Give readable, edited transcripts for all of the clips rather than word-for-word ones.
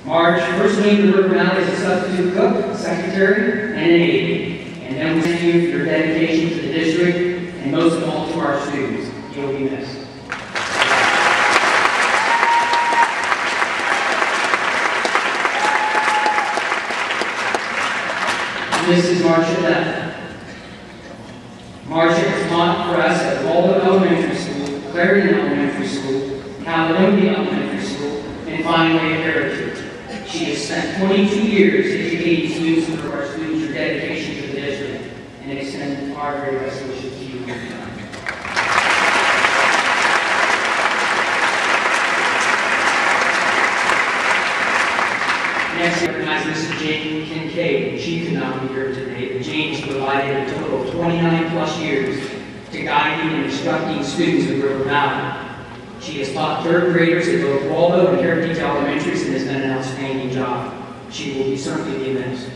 Marge first came to River Valley as a substitute cook, secretary, and an aide. And then we thank you for your dedication to the district and most of all to our students. You'll be missed. Mrs. Marcia Beth. Marcia has taught for us at Waldo Elementary School, Clarendon Elementary School, Caledonia Elementary School, and finally at Heritage. She has spent 22 years educating students and for our students your dedication to the district, and extend our very best wishes to you. Next, we recognize Mr. Jane Kincaid. She could not be here today, but Jane has provided a total of 29 plus years to guiding and instructing students in River Valley. She has taught third graders at both Waldo and Heritage Elementaries and has done an outstanding job. She will certainly be missed.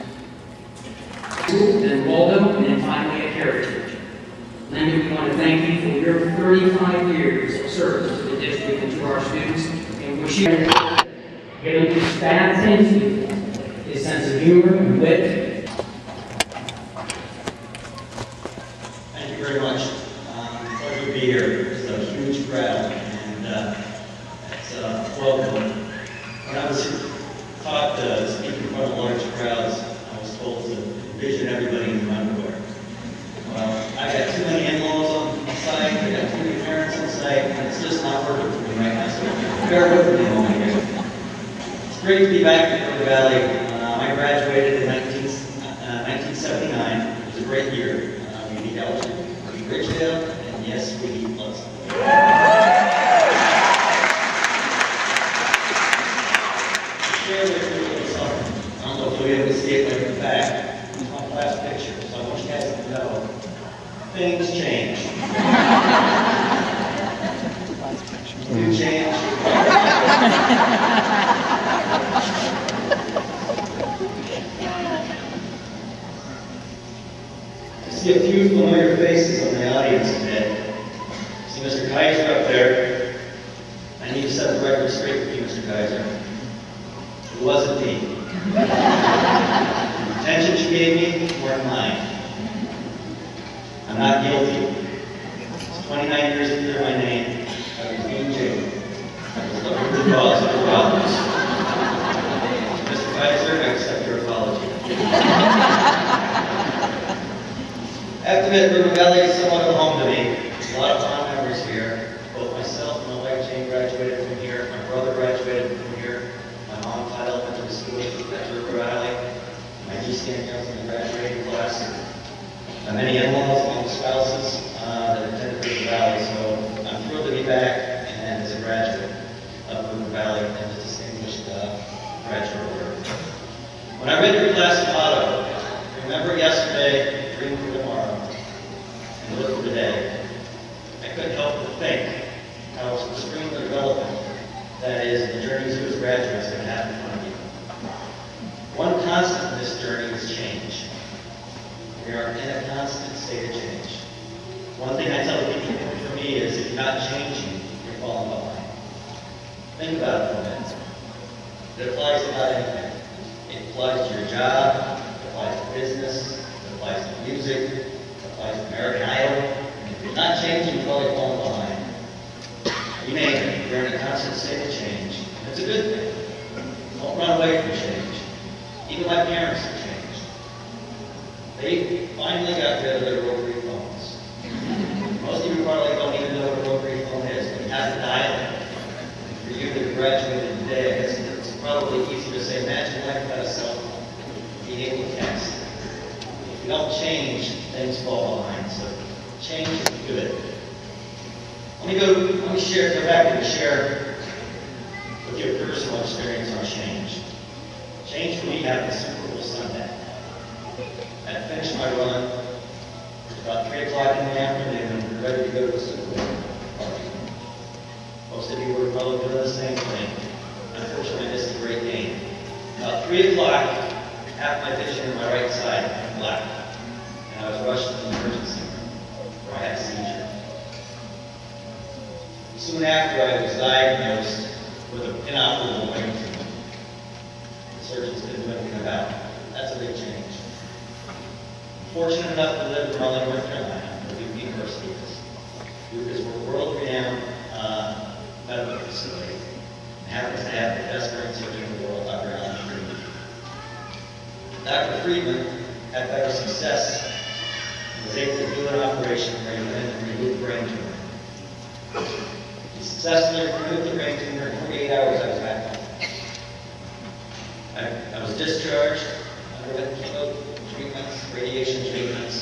Then Waldo, and then finally at Heritage. Linda, we want to thank you for your 35 years of service to the district and to our students, and wish you getting his bad sense of humor, his sense of humor and wit. Thank you very much. Pleasure to be here. It's a huge crowd, and it's welcome. When I was taught to speak in front of large crowds, I was told to envision everybody in their underwear. Well, I got too many in-laws on site, I got too many parents on site, and it's just not working for me right now, so bear with me a moment here. It's great to be back in River Valley. I graduated in 1979. It was a great year. We beat Elgin, we beat Ridgedale, and yes, we beat Pleasant. Share with you a little something. I don't know if you'll be able to see it like in the back. It's my last picture, so I want you guys to know things change. Do change. I see a few familiar faces in the audience today. I see Mr. Kaiser up there. I need to set the record straight with you, Mr. Kaiser. It wasn't me. The attention she gave me weren't mine. I'm not guilty. It's 29 years to clear my name. I was being jailed. I was looking for the cause of the problems. Mr. Kaiser, I accept your apology. I have to admit, River Valley is somewhat of a home to me. There's a lot of fond memories here. Both myself and my wife Jane graduated from here. My brother graduated from here. My mom taught elementary school at River Valley. My niece and cousin graduating class. Many in-laws, long spouses that attended River Valley. So I'm thrilled to be back and as a graduate of River Valley and a distinguished graduate award. When I read your class motto, remember yesterday, dream for tomorrow, and live for today, I couldn't help but think how extremely relevant that is in the journeys you as graduates that have in front of you. One constant in this journey is change. We are in a constant state of change. One thing I tell people for me is if you're not changing, you're falling behind. Think about it for a minute. It applies to about anything. It applies to your job, it applies to business, it applies to music, it applies to American Idol. If you're not changing, you're probably falling behind. You name it, you're in a constant state of change. It's a good thing. Don't run away from change. Even my parents have changed. They finally got rid of their rotary phones. Most of you probably don't even know what a rotary phone is, but you have to dial it. For you that graduated today, I guess it's probably easy to say, imagine life without a cell phone, being able to text. If you don't change, things fall behind. So change is good. Let me go back and share with you a personal experience on change. Change for me happened Super Bowl Sunday. I finished my run. It was about 3 o'clock in the afternoon, and we were ready to go to the Super Bowl party. Most of you were probably doing the same thing. Unfortunately, I missed a great game. About 3 o'clock, half my vision on my right side went black, and I was rushed to the emergency room where I had a seizure. Soon after, I was diagnosed with an inoperable brain tumor. surgeons couldn't do anything about. That's a big change. Fortunate enough to live in Raleigh, North Carolina, where Duke University is. Duke is a world-renowned medical facility and happens to have the best brain surgeon in the world, Dr. Alan Friedman. Dr. Friedman had better success and was able to do an operation where he went in and removed the brain tumor. He successfully removed the brain tumor in 48 hours. I was back home. I was discharged, underwent chemo treatments, radiation treatments.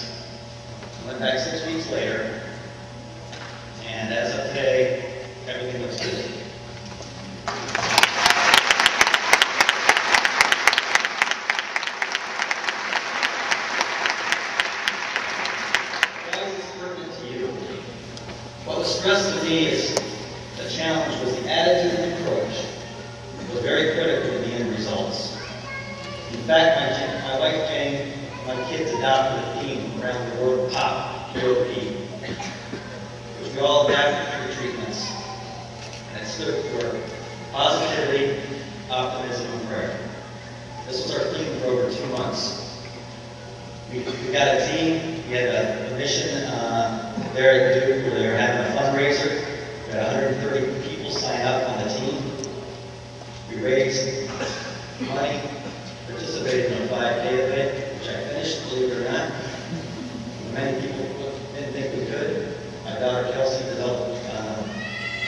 I went back 6 weeks later, and as of today, everything looks good. Why is this pertinent to you? What was stressed to me is the challenge was the attitude and approach was very critical to the end results. In fact, my wife Jane and my kids adopted a theme around the word POP, P, which we all adapted through treatments. And it stood for positivity, optimism, and prayer. This was our theme for over 2 months. We got a team, we had a mission there at Duke where they were having a fundraiser. We had 130 people sign up on the team. We raised money, participated in a 5K event, which I finished, believe it or not. Many people didn't think we could. My daughter Kelsey developed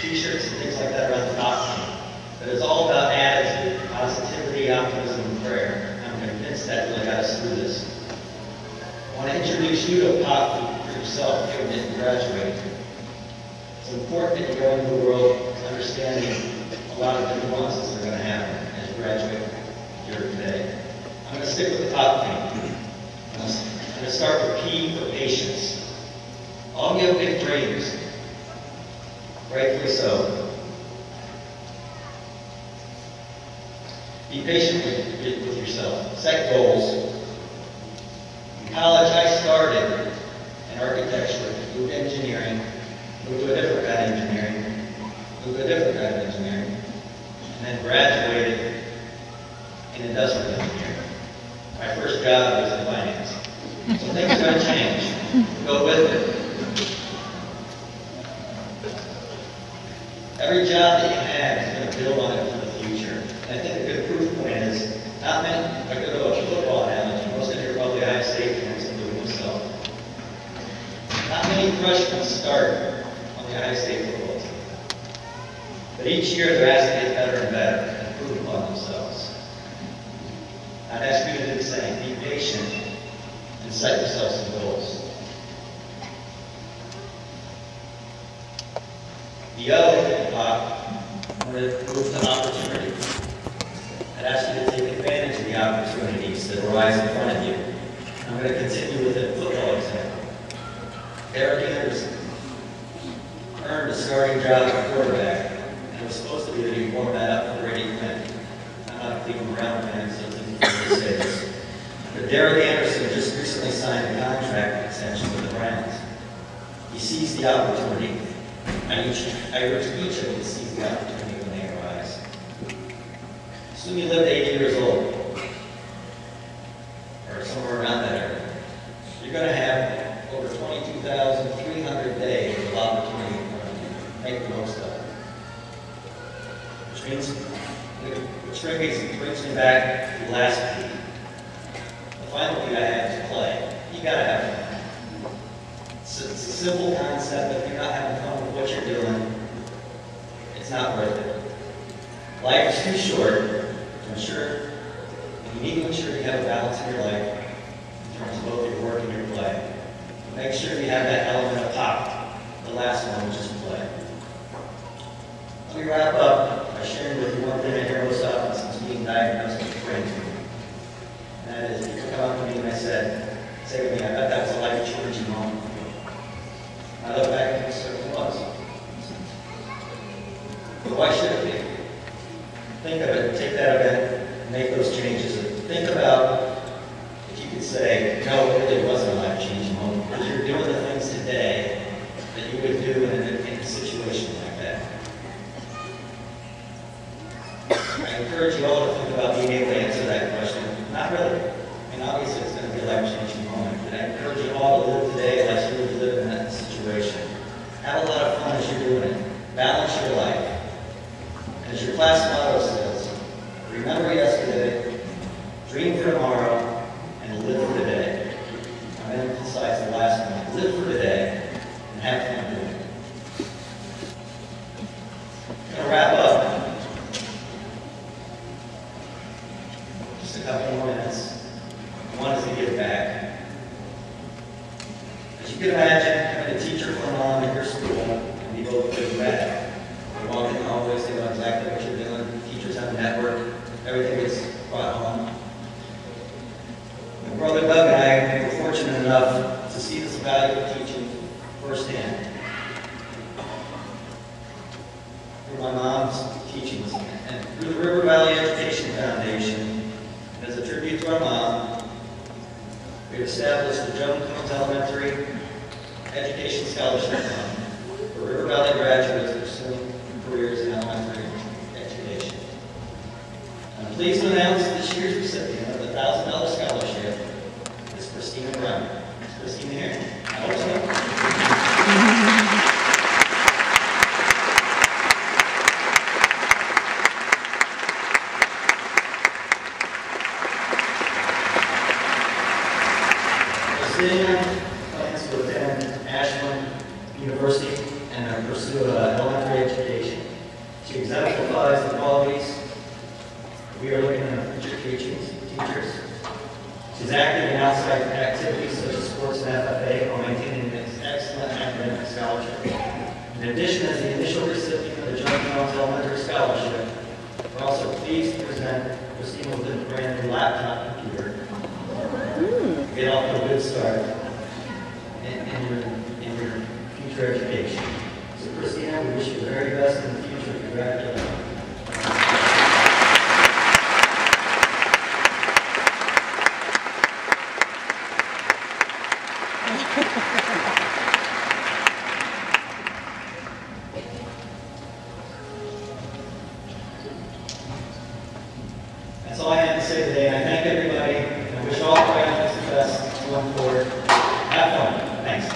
t-shirts and things like that around the top team. But it's all about attitude, positivity, optimism, and prayer. I'm convinced that really got us through this. I want to introduce you to POP for yourself if you didn't graduate. It's important that you go into the world understanding a lot of the nuances that are going to happen as you graduate here today. I'm going to stick with the POP theme. I'm going to start with P for patience. All of you have big dreams, rightfully so. Be patient with yourself. Set goals. In college, I started in architecture, moved to engineering, moved to a different kind of engineering, moved to a different kind of engineering, and then graduated in industrial engineering. My first job was in finance. So things are going to change. Go with it. Every job that you have is going to build on it for the future. And I think a good proof point is, not many, if I go to a football analogy, most of you are probably Ohio State fans, including myself. Not many freshmen start on the Ohio State football team. But each year they're asked to get better and better and improve upon themselves. I'd ask you to do the same. Be patient and set yourself some goals. The other I'm going to move to opportunity. I'd ask you to take advantage of the opportunities that arise in front of you. I'm going to continue with a football example. Derek Anderson earned a starting job at quarterback, and it was supposed to be that he warmed that up for Brady Quinn. I'm not a Cleveland Brown fan, so it's easy for me to say this. But Derek Anderson just recently signed a contract extension with the Browns. He seized the opportunity. I urge each of you to seize the opportunity when they arise. Assume you lived 80 years old, or somewhere around that area. You're going to have over 22,300 days of opportunity in front of you. Make the most of it. Which brings me back to the last P. The final P I have is play. You got to have fun. It's a simple concept, but if you're not having fun with what you're doing, it's not worth it. Life is too short to ensure, and you need to ensure you have a balance in your life in terms of both your work and your play. Make sure you have that element of pop, the last one, which is play. Let me wrap up by sharing with you one thing I hear most often since being diagnosed with brain tumor. And that is, people come up to me and say to me, I bet that was a life-changing moment. I look back and it certainly was. But why should it be? Think of it, take that event, and make those changes. And think about if you could say, no, it really wasn't a life-changing moment, because you're doing the things today that you would do in a situation like that. I encourage you all to think about being able to answer that life-changing moment. And I encourage you all to live today like you would live in that situation. Have a lot of fun as you're doing it. Balance your life. As your class motto says, remember yesterday, dream for tomorrow, and live for today. I'm going to emphasize the last one. Live for today, and have fun doing it. I'm going to wrap up. Just a couple more minutes. One is to give back. As you can imagine, having a teacher from on in your school can be both good and bad. You walk in the hallways, they know exactly what you're doing. Teachers have a network. Everything gets brought home. My brother Doug and I were fortunate enough to see this valuable teaching firsthand through my mom's teachings and through the River Valley Education Foundation. As a tribute to our mom, we established the Joan Combs Elementary Education Scholarship Fund for River Valley graduates pursuing careers in elementary education. I'm pleased to announce this year's recipient of the $1,000 scholarship is Christina Brown. Is Christina here? I hope so. Christina plans to attend Ashland University and pursue elementary education. She exemplifies the qualities we are looking at future teachers. She's active in outside activities such as sports and FFA while maintaining an excellent academic scholarship. In addition, as the initial recipient of the Joan Combs Elementary Scholarship, we're also pleased to present Christina with a brand new laptop computer. Get off to a good start in your future education. So Christina, we wish you the very best in the future. Congratulations. That's all I have to say today, and I thank everybody, and I wish all the graduates the best going forward. Have fun. Thanks.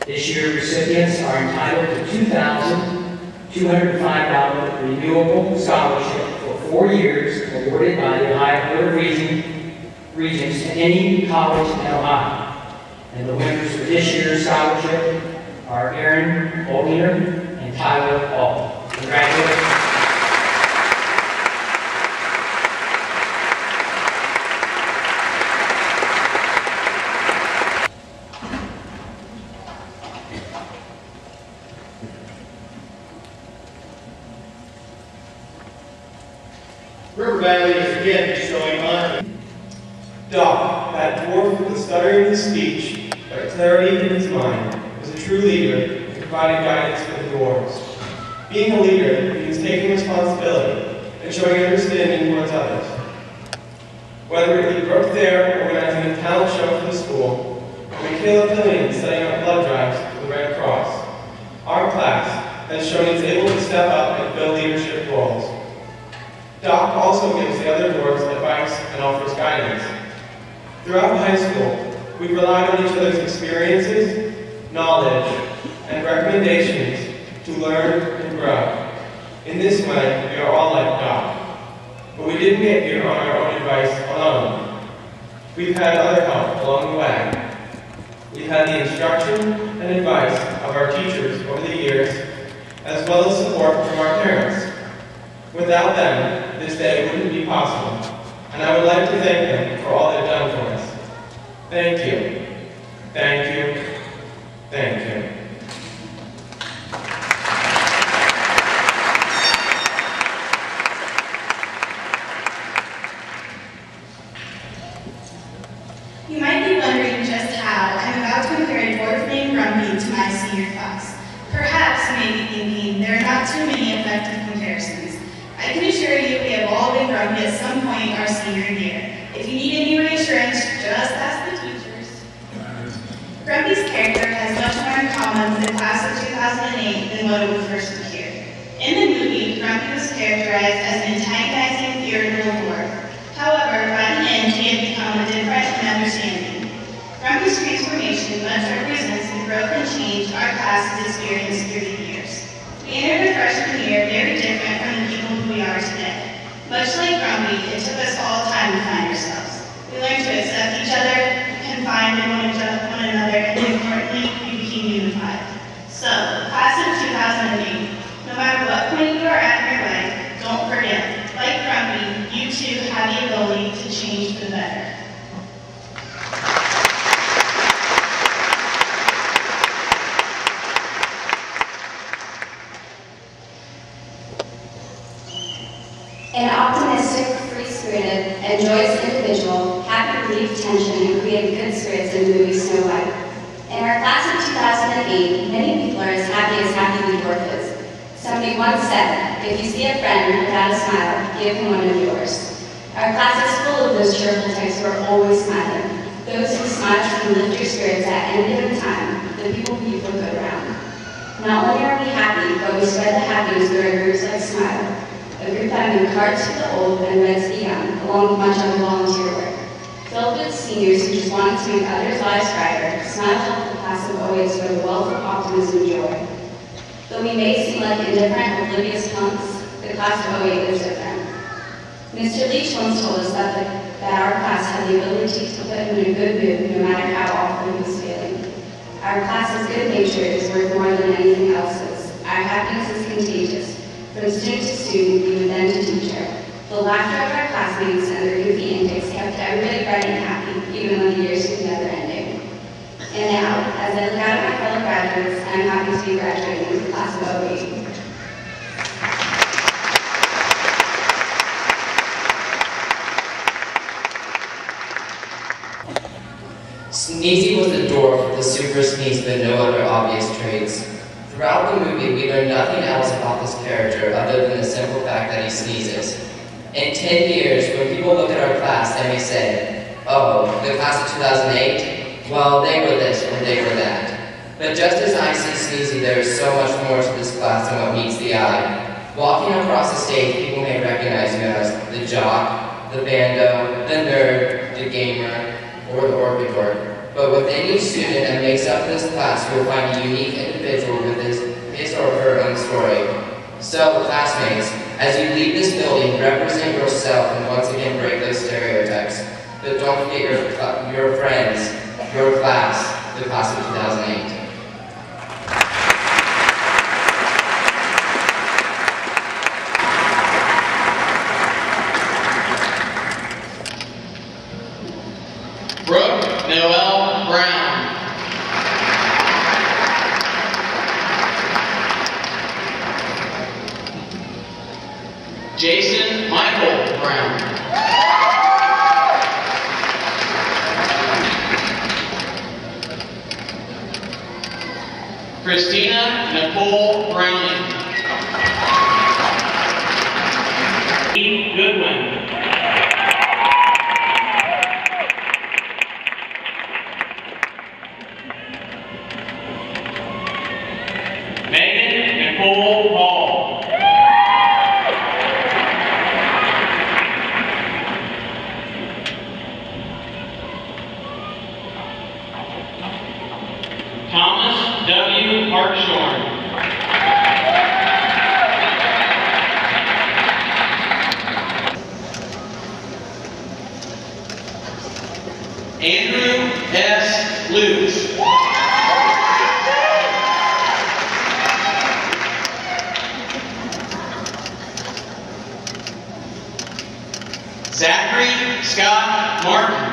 This year's recipients are entitled to $2,205 renewable scholarship for 4 years awarded by the Ohio Board of Regents to any college in Ohio. And the winners for this year's scholarship are Aaron Oliner and Tyler Hall. Congratulations. River Valley is again showing honor. Doc, that dwarf with the stutter in his speech, but clarity in his mind, was a true leader and provided guidance for the dwarves. Being a leader means taking responsibility and showing understanding towards others. Whether it be Brooke Thayer organizing a talent show for the school, or Michaela Pillion setting up blood drives for the Red Cross, our class has shown it's able to step up and fill leadership roles. Doc also gives the other dwarves advice and offers guidance. Throughout high school, we've relied on each other's experiences, knowledge, and recommendations to learn and grow. In this way, we are all like Doc. But we didn't get here on our own advice alone. We've had other help along the way. We've had the instruction and advice of our teachers over the years, as well as support from our parents. Without them, this day wouldn't be possible, and I would like to thank them for all they've done for us. Thank you. Thank you. Thank you. You might be wondering just how I'm about to compare a dwarf named Grumpy to my senior class. Perhaps you may be thinking there are not too many effective comparisons. I can assure you we have all been grumpy at some point our senior year. If you need any reassurance, just ask the teachers. 2008 than what it would first appear. In the movie, Grumpy was characterized as an antagonizing, irritable dwarf. However, by the end, he had become a different and understanding. Grumpy's transformation much represents the growth and change our class has experienced through the years. We entered the freshman year very different from the people who we are today. Much like Grumpy, it took us all time to find ourselves. We learned to accept each other, confide in one another, and importantly, we became unified. So, class of 2008, no matter what point you are at in your life, don't forget, like Grumpy, you too have the ability to change for the better. An optimistic, free-spirited, and joyous individual, happy to relieve tension and create good spirits in the movie Snow White. In our class of 2008, many people are as Happy the Dwarf is. Somebody once said, if you see a friend without a smile, give him one of yours. Our class is full of those cheerful types who are always smiling. Those who smile can lift your spirits at any given time, the people who you feel good around. Not only are we happy, but we spread the happiness through our groups like Smile, a group having cards for the old and reds for the young, along with much other volunteer work. Filled with seniors who just wanted to make others' lives brighter, Smile helped the class of 08 spread a wealth of optimism and joy. Though we may seem like indifferent, oblivious punks, the class of 08 is different. Mr. Leach once told us that our class had the ability to put him in a good mood no matter how awful he was feeling. Our class's good nature is worth more than anything else's. Our happiness is contagious. From student to student, even then to teacher. The laughter of our classmates and their goofy antics kept everybody bright and happy, even when the years seemed never ending. And now, as I look out at my fellow graduates, I'm happy to be graduating with the class of 08. Sneezy was the dwarf with the super sneeze but no other obvious traits. Throughout the movie, we learn nothing else about this character other than the simple fact that he sneezes. In 10 years, when people look at our class, they may say, oh, the class of 2008? Well, they were this or they were that. But just as I see Sneezy, there is so much more to this class than what meets the eye. Walking across the stage, people may recognize you as the jock, the bando, the nerd, the gamer, or the orchid dork. But within each student that makes up this class, you will find a unique individual with his or her own story. So, classmates, as you leave this building, represent yourself and once again break those stereotypes. But don't forget your friends, your class, the class of 2008. Brooke Noel Brown. Jason Michael Brown. Christina Nicole Browning. Eve Goodwin. Megan Nicole Hall. Thomas W. Hartshorn. Andrew S. Lutz. Zachary Scott Martin.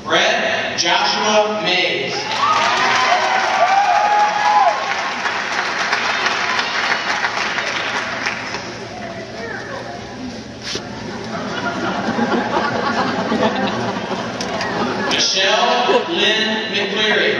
Brett Joshua Mays. Michelle Lynn McCleary.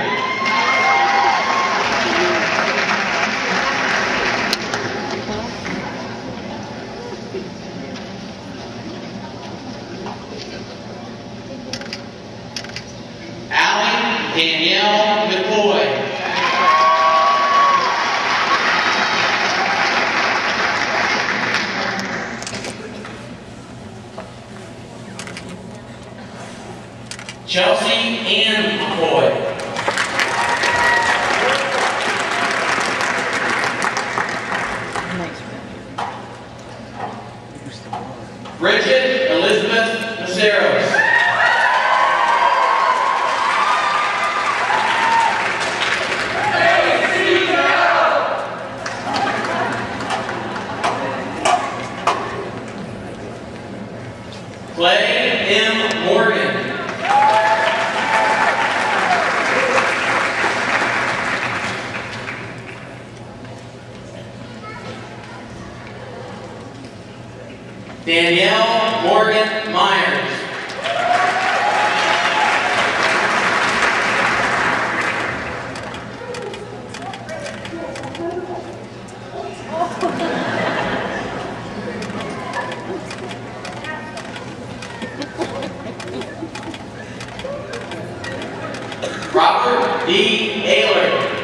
Danielle Morgan Myers. Robert D. Ayler.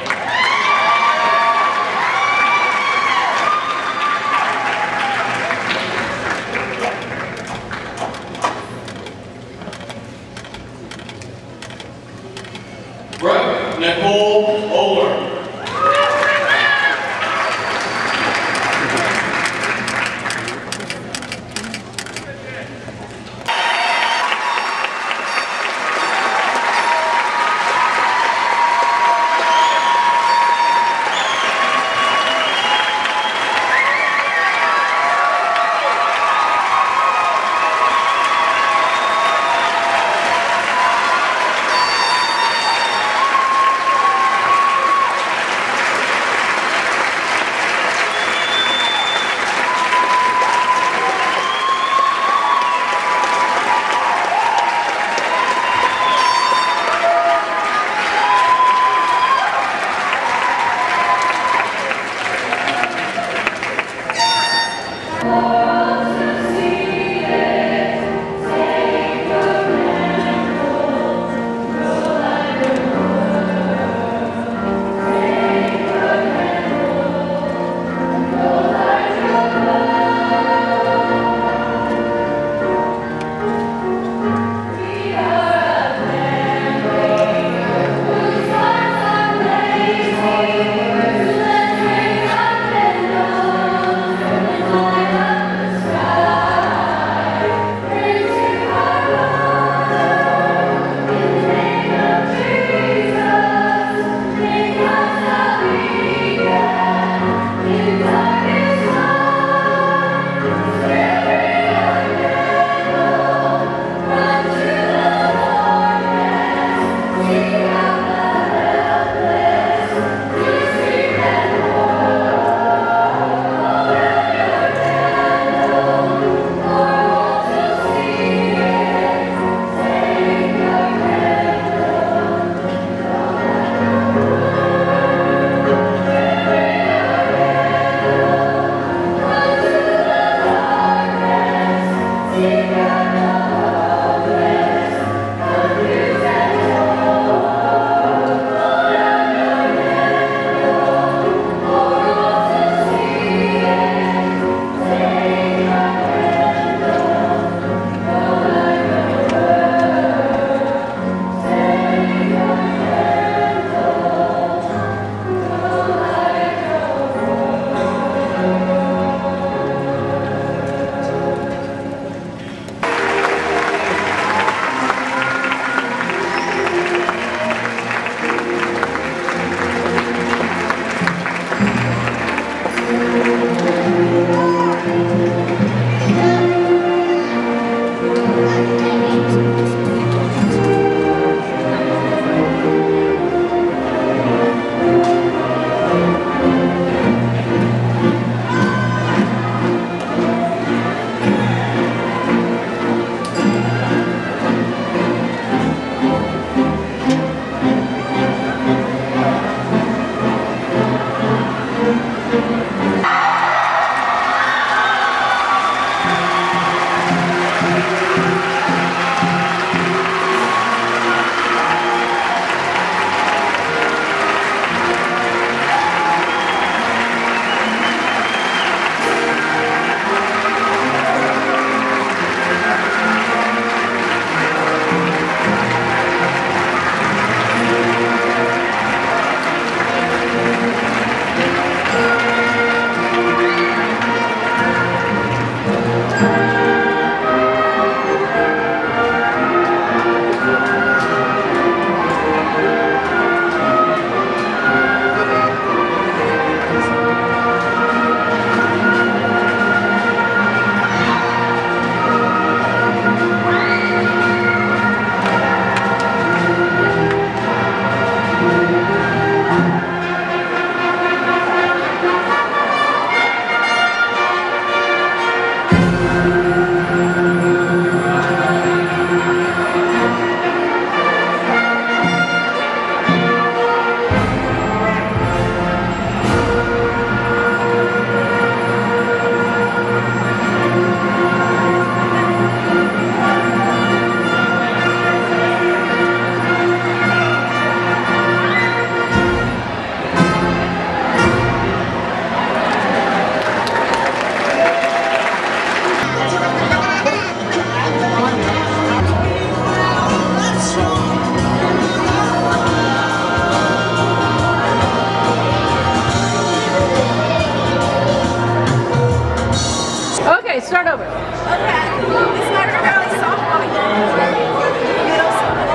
start over. Okay. This is my River Valley softball middle school.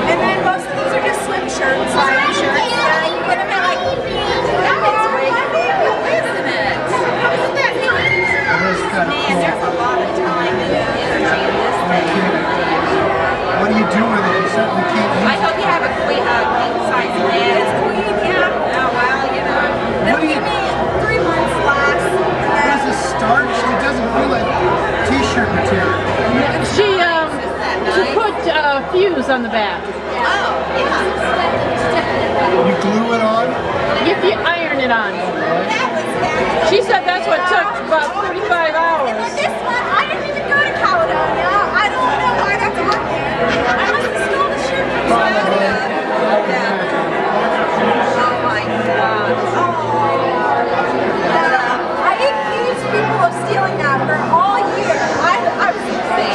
And then most of these are just swim shirts, sliding shirts. And you put them in like, it's way cool, isn't it? Isn't that nice? Man, there's a lot of time and energy in this thing. What do you do with it? You certainly can't use I hope you have a queen size net. It's queen, yeah. Oh, well, you know. It'll give me 3 months last. What is this, starch? It doesn't feel like t-shirt material. She put fuse on the back. Oh, yeah. You glue it on? You iron it on. She said that's what took about 45 hours. And then this one, I didn't even go to Caledonia. I don't know why that's on there. I must have stole the shirt from Caledonia. Yeah. Oh my God. I accused people of stealing that for all year. I was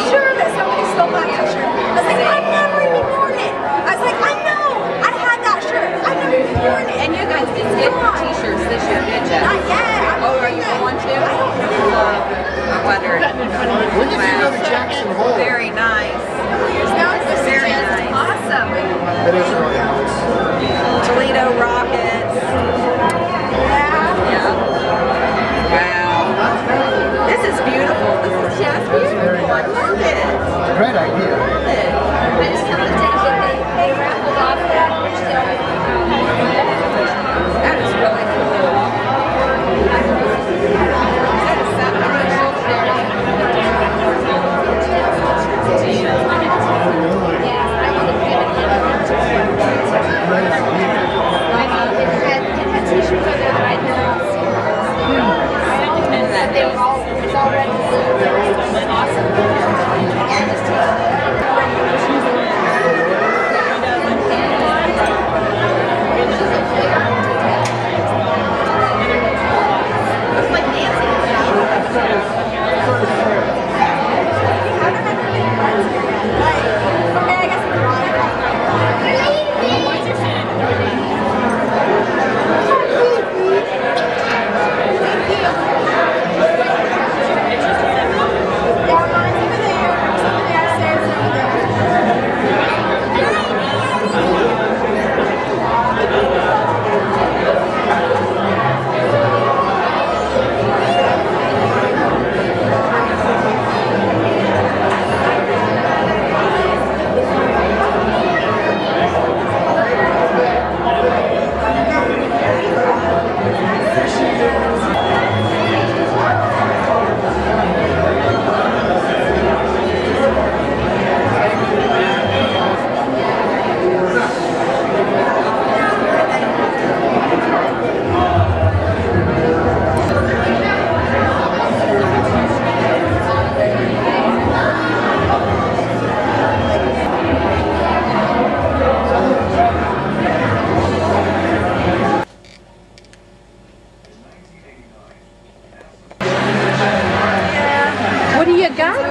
sure that somebody stole my t-shirt. I was like, I've never even worn it. I was like, I know. I had that shirt. I've never even worn it. And you guys didn't get your t-shirts this year, did you? Not yet. Oh, are you going to? I don't know. I wondered. When did you go to Jackson Hole? Very nice. Very nice. Awesome. It is really nice. Toledo Rockets. Yeah. Wow. This is beautiful. This is just beautiful. I love it. Great idea. I just have to take it. They raffled off that orange jelly. That is really cool. That is They were all, it's already awesome. And just It's like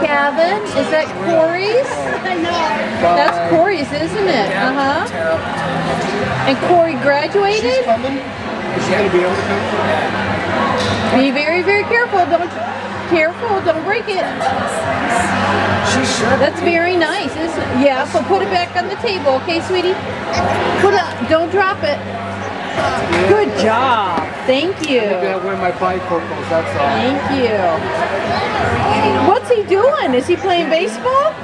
Gavin? Is that Corey's? That's Corey's, isn't it? Uh-huh. And Corey graduated? She's coming? Is she going to be able to come? Be very, very careful. Don't break it. She should. That's very nice, isn't it? Yeah, so put it back on the table, okay, sweetie? Put it, don't drop it. Good job. Thank you. I'm going to wear my bifocals, that's all. Thank you. What's he doing? Is he playing baseball?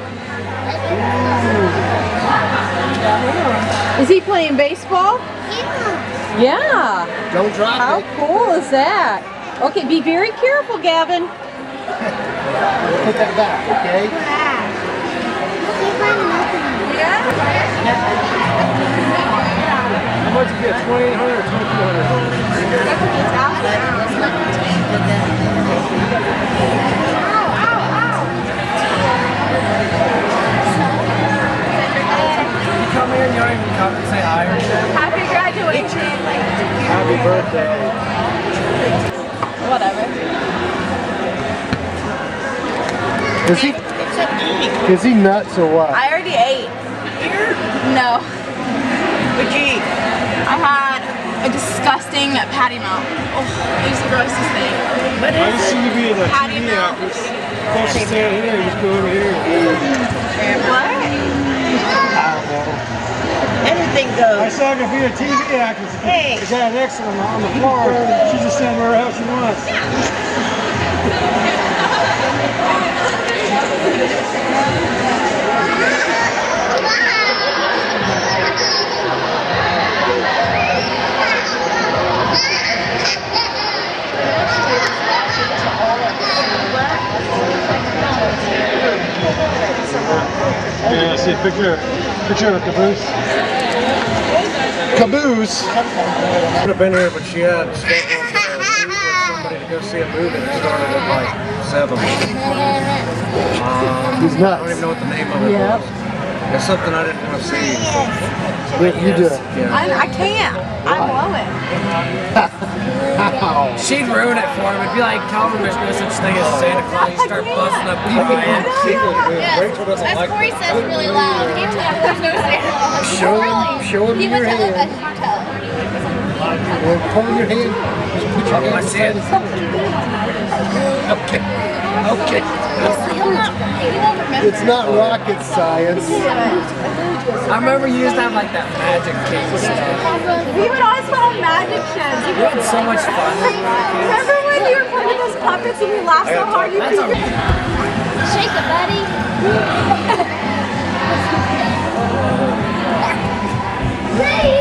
Is he playing baseball? Yeah. Don't drop How it. cool is that? Okay, be very careful, Gavin. Put that back, okay? How much you get? 2,800 or 2,200? You come in, you don't even come and say hi or shit. Happy graduation. Happy birthday. Whatever. Is he nuts or what? I already ate. No. What'd you eat? I had a disgusting patty melt. Oh, it was the grossest thing. I just see you being a Patty TV melt. actress. Closest to here, just go over here. What? I don't know. Anything goes. I saw her be a TV actress. Hey. The guy next to him on the floor. She just stand wherever else she wants. Yeah, see a picture of Caboose. Caboose? Could have been here, but she had scheduled to meet with somebody to go see a movie that started at like 7. He's nuts. I don't even know what the name of it was. It's something I didn't want to see. You do it. Yeah. I can't. I blow it. She'd ruin it for him. It'd be like telling him there's no such thing as Santa Claus. You start busting up people. As Corey says really loud, he tells there's no Santa Claus. Show him He your went to live hand. at a hotel. Hold your hand. Just put your hand. I see it. Okay. Okay. He won't remember. It's not rocket science. I remember you used to have like that magic cake stuff. We would always put on magic shows. We had so much fun. Remember when you were putting those puppets and we laughed so hard you That's could Shake it, buddy. Ready?